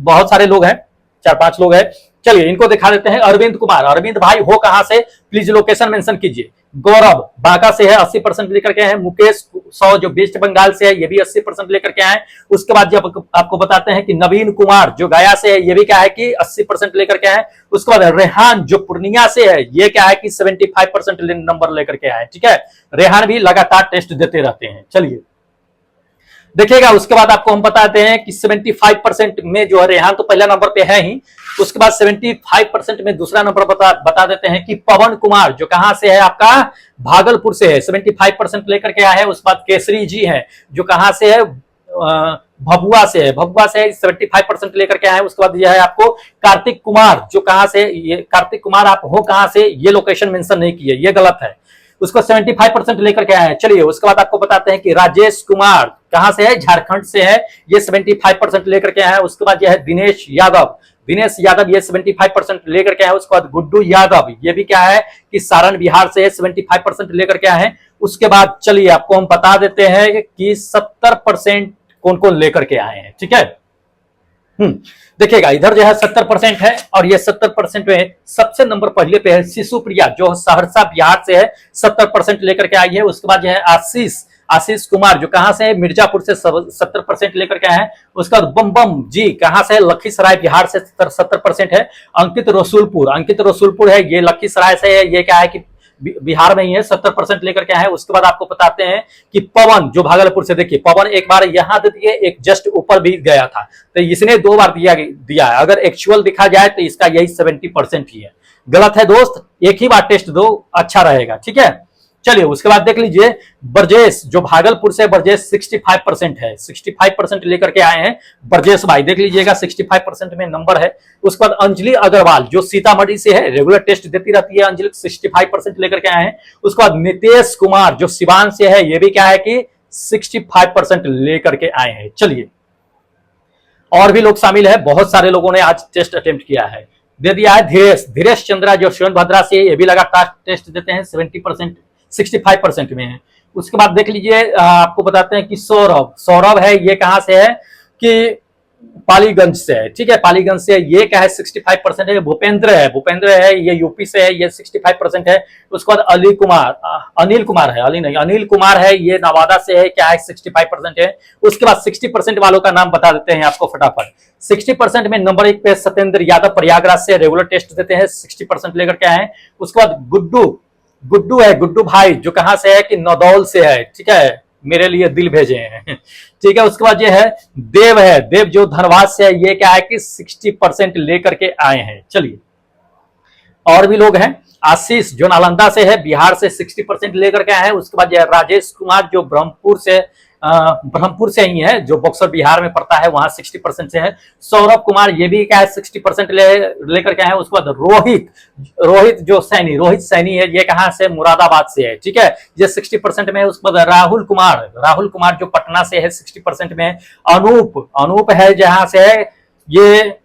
बहुत सारे लोग हैं, 4-5 लोग हैं। चलिए इनको दिखा देते हैं। अरविंद कुमार, अरविंद भाई हो कहां से प्लीज लोकेशन मेंशन कीजिए। गौरव बांका से है, 80% लेकर के हैं। मुकेश 100 जो वेस्ट बंगाल से है, ये भी 80% लेकर के आए। उसके बाद जब आपको बताते हैं कि नवीन कुमार जो गया से है, ये भी क्या है कि 80% लेकर के आए। उसके बाद रेहान जो पूर्णिया से है, ये क्या है कि 75% नंबर लेकर के आए। ठीक है, रेहान भी लगातार टेस्ट देते रहते हैं। चलिए देखिएगा, उसके बाद आपको हम बताते हैं कि 75% में जो है रेहान तो पहला नंबर पे है ही। उसके बाद 75% में दूसरा नंबर बता देते हैं कि पवन कुमार जो कहां से है, आपका भागलपुर से है, 75% लेकर के आए हैं। उसके बाद केसरी जी है जो कहां से है, भभुआ से है, 75% लेकर के आए हैं। उसके बाद यह है आपको कार्तिक कुमार जो कहां से, ये कार्तिक कुमार आप हो कहां से, ये लोकेशन मेंशन नहीं किए, ये गलत है। उसको 75% लेकर के आए हैं। चलिए उसके बाद आपको बताते हैं कि राजेश कुमार कहां से है, झारखंड से है, ये 75% लेकर के आए हैं। उसके बाद यह है दिनेश यादव, ये 75% लेकर के आए हैं। उसके बाद गुड्डू यादव, ये भी क्या है कि सारण बिहार से है, 75% लेकर के आए हैं। उसके बाद चलिए आपको हम बता देते हैं कि 70% कौन कौन लेकर के आए हैं। ठीक है, देखिएगा इधर जो है 70% है, और ये 70% में सबसे नंबर पहले पे है शिशुप्रिया जो सहरसा बिहार से है, 70% लेकर के आई है। उसके बाद जो है आशीष कुमार जो कहां से है, मिर्जापुर से 70% लेकर के आए हैं। उसके बाद बम बम जी कहां से है, लखीसराय बिहार से 70% है। अंकित रसूलपुर है, ये लखीसराय से है, ये क्या है कि बिहार में ही है, 70% लेकर के आए हैं। उसके बाद आपको बताते हैं कि पवन जो भागलपुर से, देखिए पवन एक बार यहां दे दिए, एक जस्ट ऊपर भी गया था, तो इसने 2 बार दिया है। अगर एक्चुअल दिखा जाए तो इसका यही 70% ही है। गलत है दोस्त, एक ही बार टेस्ट दो, अच्छा रहेगा, ठीक है। चलिए उसके बाद देख लीजिए ब्रजेश जो भागलपुर से, ब्रजेश 65% है, 65% लेकर के आए हैं ब्रजेश भाई, देख लीजिएगा 65% में नंबर है। उसके बाद अंजलि अग्रवाल जो सीतामढ़ी से है, रेगुलर टेस्ट देती रहती है अंजलि, 65% लेकर के आए हैं। उसके बाद नितेश कुमार जो सिवान से है, ये भी क्या है कि 65% लेकर के आए हैं। चलिए और भी लोग शामिल है, बहुत सारे लोगों ने आज टेस्ट अटेम्प्ट किया है। दे दिया है धीरेश चंद्रा जो सोनभद्रा से, ये भी लगातार टेस्ट देते हैं, 65% में है। उसके बाद देख लीजिए आपको बताते हैं कि सौरभ है, ये कहां से है कि पालीगंज से है, ठीक है, पालीगंज से, ये क्या है 65% है। भूपेंद्र है, ये यूपी से है, ये 65% है। उसके बाद अनिल कुमार है, ये नवादा से है, क्या है 65% है। उसके बाद 60% वालों का नाम बता देते हैं आपको फटाफट। 60% में नंबर 1 पे सत्येंद्र यादव प्रयागराज से, रेगुलर टेस्ट देते हैं, 60% लेकर के आए। उसके बाद गुड्डू भाई जो कहां से है कि नौदौल से है, ठीक है, मेरे लिए दिल भेजे हैं, ठीक है। उसके बाद ये है देव जो धनबाद से है, ये क्या है कि 60% लेकर के आए हैं। चलिए और भी लोग हैं, आशीष जो नालंदा से है, बिहार से 60% लेकर के आए हैं। उसके बाद राजेश कुमार जो ब्रह्मपुर से ही है, जो बक्सर बिहार में पड़ता है, वहां 60% से है। सौरभ कुमार ये भी क्या है 60% लेकर के आए हैं। उसके बाद रोहित सैनी है, ये कहां से, मुरादाबाद से है, ठीक है, ये 60% में है। उसके बाद राहुल कुमार जो पटना से है, 60% में है। अनूप है जहां से है, ये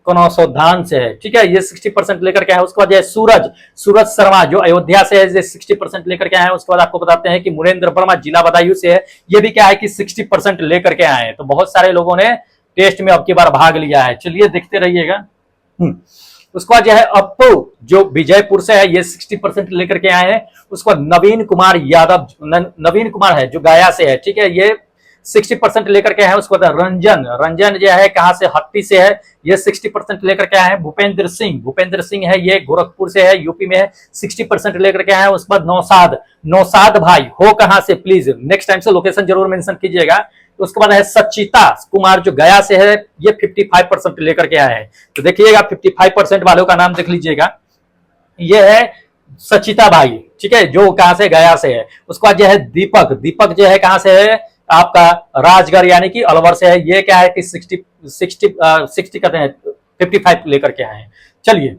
कनौसोधान से है, ठीक है, ये 60% लेकर के आए। उसके बाद सूरज शर्मा जो अयोध्या से है, ये 60% लेकर के आए हैं। उसके बाद आपको बताते हैं कि मुरेंद्र वर्मा जिला बदायूं से है, ये भी क्या है कि 60% लेकर के आए हैं। तो बहुत सारे लोगों ने टेस्ट में अब की बार भाग लिया है। चलिए देखते रहिएगा। उसके बाद है अप्पू जो विजयपुर से है, ये 60% लेकर के आए हैं। उसके बाद नवीन कुमार है जो गया से है, ठीक है, ये 60% लेकर के आए हैं। उसके बाद रंजन जो है कहां से, हट्टी से है, ये 60% लेकर के आए हैं। भूपेंद्र सिंह है, ये गोरखपुर से है, यूपी में है, 60% लेकर के आए हैं। उसके बाद नौसाद भाई हो कहां से, प्लीज नेक्स्ट टाइम से लोकेशन जरूर मेंशन कीजिएगा। उसके बाद है सचिता कुमार जो गया से है, ये 55% लेकर के आए हैं। तो देखिएगा 55% वालों का नाम देख लीजिएगा, ये है सचिता भाई, ठीक है, जो कहां से, गया से है। उसके बाद जो है दीपक जो है कहां से है, आपका राजगढ़ यानी कि अलवर से है, ये क्या है कि 60 कहते हैं, 55 लेकर के आए हैं। चलिए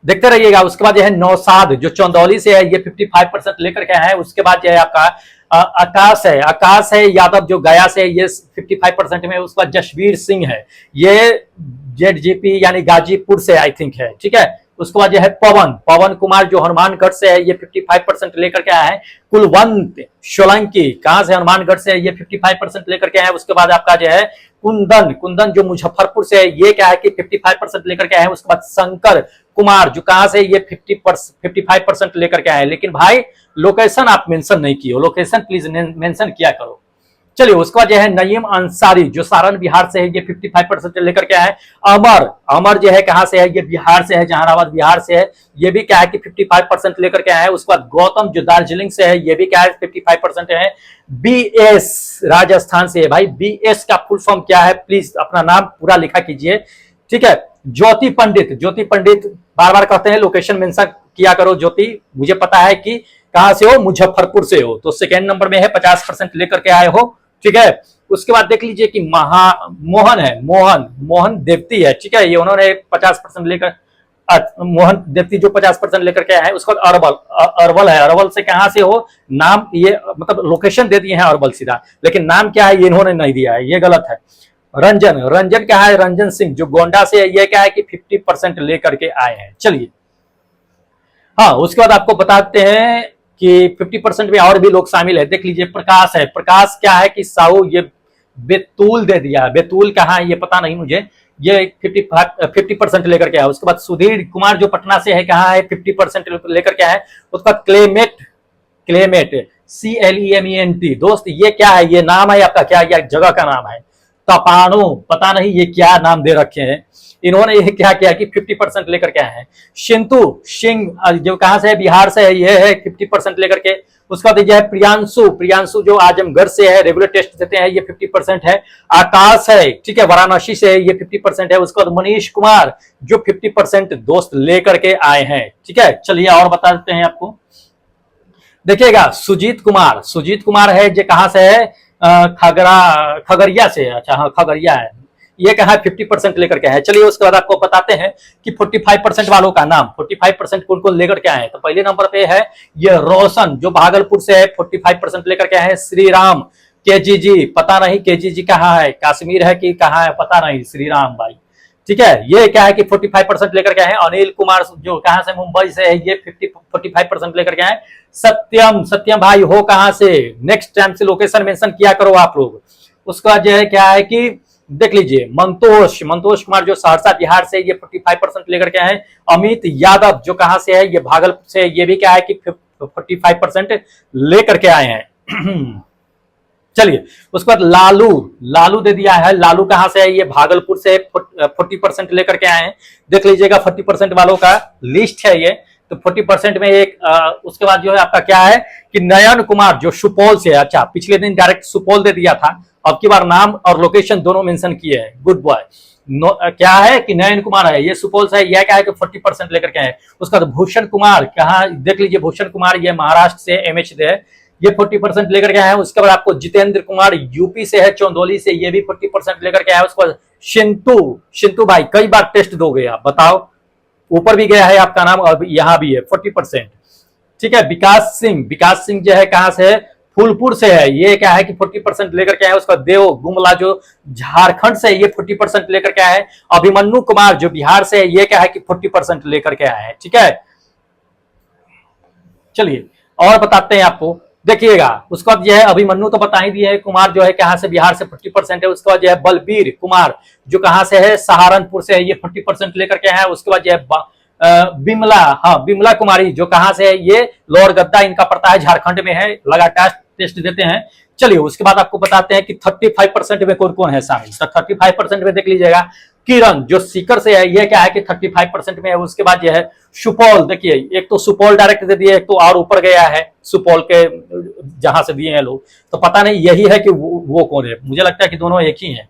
देखते रहिएगा। उसके बाद जो है नौसाद जो चंदौली से है, ये 55% लेकर के आए हैं। उसके बाद जो है आपका आकाश है यादव जो गया से है, ये 55% में। उसके बाद जसवीर सिंह है, ये जेडजीपी यानी गाजीपुर से आई थिंक है, ठीक है। उसके बाद जो है पवन कुमार जो हनुमानगढ़ से है, ये 55% लेकर के आए हैं। कुलवंत सोलंकी कहां से, हनुमानगढ़ से है, ये 55% लेकर के आए हैं। उसके बाद आपका जो है कुंदन जो मुजफ्फरपुर से है, ये क्या है कि 55% लेकर के आए हैं। उसके बाद शंकर कुमार जो कहां से, ये 55% लेकर के आए हैं। लेकिन भाई लोकेशन आप मेंशन नहीं किए हो, लोकेशन प्लीज मेंशन किया करो। चलिए उसके बाद जो है नईम अंसारी जो सारण बिहार से है, ये 55% लेकर के आए। अमर जो है कहां से है, ये बिहार से है, जहानाबाद बिहार से है, ये भी क्या है कि 55% लेकर के आए। उसके बाद गौतम जो दार्जिलिंग से है, ये भी क्या है 55% है। BS राजस्थान से है भाई, BS का फुल फॉर्म क्या है, प्लीज अपना नाम पूरा लिखा कीजिए, ठीक है। ज्योति पंडित बार बार कहते हैं लोकेशन मेंशन किया करो। ज्योति मुझे पता है कि कहां से हो, मुजफ्फरपुर से हो, तो सेकेंड नंबर में है, 50% लेकर के आए हो, ठीक है। उसके बाद देख लीजिए कि मोहन देवती है, ठीक है, ये उन्होंने 50% लेकर, मोहन देवती जो 50% लेकर के आए हैं। उसके बाद अरवल है, अरवल से कहां से हो, नाम ये मतलब लोकेशन दे दिए हैं अरवल सीधा, लेकिन नाम क्या है ये इन्होंने नहीं दिया है, ये गलत है। रंजन क्या है, रंजन सिंह जो गोंडा से है, ये क्या है कि 50% लेकर के आए हैं। चलिए हाँ, उसके बाद आपको बताते हैं कि 50% में और भी लोग शामिल है। देख लीजिए प्रकाश क्या है कि साहू, ये बेतुल दे दिया है। बेतुल कहाँ है ये पता नहीं मुझे, ये 50% लेकर के है। उसके बाद सुधीर कुमार जो पटना से है, कहाँ है 50% लेकर के है। उसका क्लेमेट, क्लेमेट CLEMENT, दोस्त ये क्या है, ये नाम है आपका क्या, यह जगह का नाम है। तपानो, पता नहीं ये क्या नाम दे रखे हैं इन्होंने, ये क्या किया कि 50% लेकर के आए हैं। शिंतु सिंह जो कहां से है, बिहार से है, ये है 50% लेकर के। उसका दीजिए है प्रियांशु, प्रियांशु जो आजमगढ़ से है, रेगुलर टेस्ट देते हैं, ये 50% है। आकाश है, ठीक है, वाराणसी से है, ये 50% है। उसके बाद मनीष कुमार जो 50% दोस्त लेकर के आए हैं, ठीक है। चलिए और बता देते हैं आपको, देखिएगा सुजीत कुमार, सुजीत कुमार है जो कहां से है, खगड़िया से, अच्छा हाँ खगड़िया है, ये कहा 50% लेकर के है। चलिए उसके बाद आपको बताते हैं कि 45% वालों का नाम, 45% कौन कौन लेकर के आए हैं। तो पहले नंबर पे है ये रोशन जो भागलपुर से है, 45% लेकर के आए हैं। श्री राम KGG, पता नहीं KGG कहाँ है, कश्मीर है कि कहाँ है पता नहीं, श्री राम भाई, ठीक है, ये क्या है कि 45% लेकर के आए हैं। अनिल कुमार जो कहां से, मुंबई से है, ये 45% लेकर के आए। सत्यम, सत्यम भाई हो कहां से, नेक्स्ट टाइम से लोकेशन मेंशन किया करो आप लोग। उसका जो है क्या है कि देख लीजिए, मंतोष, मंतोष कुमार जो सहरसा बिहार से, ये 45% लेकर के आए हैं। अमित यादव जो कहां से है, ये भागलपुर से, ये भी क्या है कि 45% लेकर के आए हैं। चलिए उसके बाद लालू, लालू दे दिया है, लालू कहां से है, ये भागलपुर से 40% लेकर के आए हैं। देख लीजिएगा 40% वालों का लिस्ट है ये, तो 40% में एक उसके बाद जो है आपका क्या है कि नयन कुमार जो सुपौल से है, अच्छा पिछले दिन डायरेक्ट सुपौल दे दिया था, अब की बार नाम और लोकेशन दोनों मेंशन किए हैं, गुड बॉय। क्या है कि नयन कुमार है, ये सुपौल से है, यह क्या है कि 40% लेकर के आए। उसका तो भूषण कुमार, कहाँ देख लीजिए, भूषण कुमार ये महाराष्ट्र से MH है, ये 40% लेकर के आए हैं। उसके बाद आपको जितेंद्र कुमार यूपी से है, चौंदौली से, ये भी 40% लेकर के आए। उसके बाद शिंतु, शिंतु भाई कई बार टेस्ट दोगे आप बताओ, ऊपर भी गया है आपका नाम और यहाँ भी है 40%, ठीक है। विकास सिंह, विकास सिंह जो है कहां से है, फूलपुर से है, ये क्या है कि 40% लेकर के आए। उसका देव गुमला जो झारखंड से है, ये 40% लेकर के आए हैं। अभिमन्यु कुमार जो बिहार से है, ये क्या है कि 40% लेकर के आए हैं, ठीक है। चलिए और बताते हैं आपको, देखिएगा उसके बाद जो है अभिमन्यु तो बता ही दिए है, कुमार जो है कहां से, बिहार से 40% है। उसके बाद जो है बलबीर कुमार जो कहां से है, सहारनपुर से है, ये 40% लेकर के है। उसके बाद जो है बिमला, हाँ बिमला कुमारी जो कहां से है, ये लोअर गद्दा इनका पड़ता है, झारखंड में है, लगातार टेस्ट देते हैं। चलिए उसके बाद आपको बताते हैं कि 35% में कौन कौन है शामिल। तो 35% में देख लीजिएगा किरण जो सीकर से है, ये क्या है कि 35% में है। उसके बाद ये है सुपौल, देखिए एक तो सुपौल डायरेक्ट दे दिए, एक तो और ऊपर गया है सुपौल के जहां से दिए हैं लोग, तो पता नहीं यही है कि वो कौन है, मुझे लगता है कि दोनों एक ही हैं।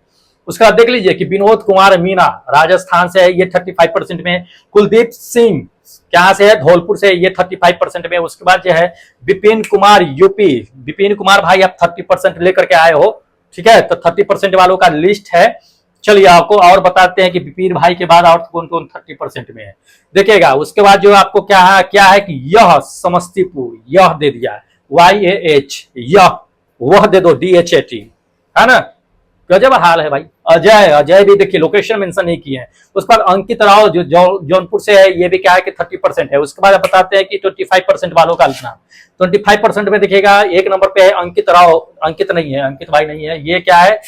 उसके बाद देख लीजिए कि विनोद कुमार मीना राजस्थान से है, ये 35% में। कुलदीप सिंह कहां से है, धौलपुर से, ये 35% में। उसके बाद जो है विपिन कुमार यूपी, विपिन कुमार भाई आप 30% लेकर के आए हो, ठीक है, तो 30% वालों का लिस्ट है। चलिए आपको और बताते हैं कि विपिन भाई के बाद और कौन कौन 30% में है, देखिएगा। उसके बाद जो आपको क्या है कि यह समस्तीपुर, यह दे दिया YAH, यह वह दे दो DHAT, है ना, गजब हाल है भाई। अजय, अजय भी देखिए लोकेशन मेंशन नहीं किए हैं। उस पर अंकित राव जो जौनपुर से है, ये भी क्या है कि 30% है। उसके बाद बताते हैं कि 25% वालों का नाम, 25% में देखिएगा एक नंबर पे है अंकित राव, अंकित नहीं है, अंकित भाई नहीं है, ये क्या है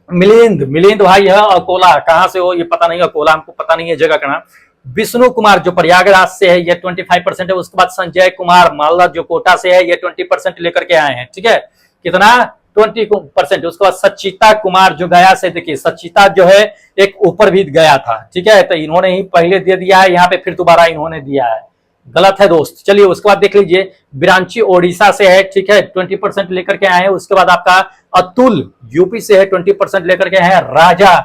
मिलिंद, मिलिंद भाई है अकोला, कहां से हो ये पता नहीं, अकोला हमको पता नहीं है जगह का नाम। विष्णु कुमार जो प्रयागराज से है, ये 25% है। उसके बाद संजय कुमार मालदा जो कोटा से है, ये 20% लेकर के आए हैं, ठीक है, कितना 20%। उसके बाद सचिता कुमार जो गया से, देखिए सचिता जो है एक ऊपर भी गया था, ठीक है, तो इन्होंने ही पहले दे दिया है, यहाँ पे फिर दोबारा इन्होंने दिया है, गलत है दोस्त। चलिए उसके बाद देख लीजिए बिरांची ओडिशा से है, ठीक है, 20% लेकर के आए हैं। उसके बाद आपका अतुल यूपी से है, 20% लेकर के हैं। राजा,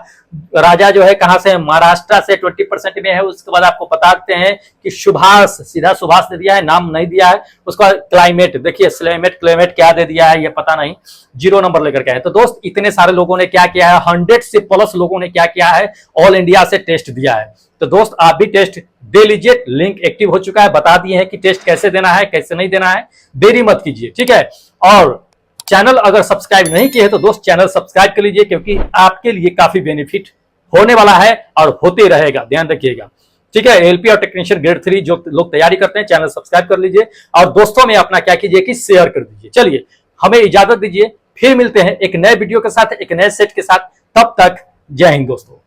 राजा जो है कहां से है, महाराष्ट्र से, 20% में है। उसके बाद आपको बताते हैं कि सुभाष, सीधा सुभाष दे दिया है, नाम नहीं दिया है। उसके बाद क्लाइमेट, देखिए क्लाइमेट क्या दे दिया है ये पता नहीं, 0 नंबर लेकर के है। तो दोस्त इतने सारे लोगों ने क्या किया है, 100 से प्लस लोगों ने क्या किया है, ऑल इंडिया से टेस्ट दिया है। तो दोस्त आप भी टेस्ट दे लीजिए, लिंक एक्टिव हो चुका है, बता दिए हैं कि टेस्ट कैसे देना है कैसे नहीं देना है, देरी मत कीजिए, ठीक है। और चैनल अगर सब्सक्राइब नहीं किए तो दोस्त चैनल सब्सक्राइब कर लीजिए, क्योंकि आपके लिए काफी बेनिफिट होने वाला है और होते रहेगा, ध्यान रखिएगा, ठीक है। एलपी और टेक्नीशियन ग्रेड 3 जो लोग तैयारी करते हैं, चैनल सब्सक्राइब कर लीजिए और दोस्तों में अपना क्या कीजिए कि शेयर कर दीजिए। चलिए हमें इजाजत दीजिए, फिर मिलते हैं एक नए वीडियो के साथ, एक नए सेट के साथ। तब तक जय हिंद दोस्तों।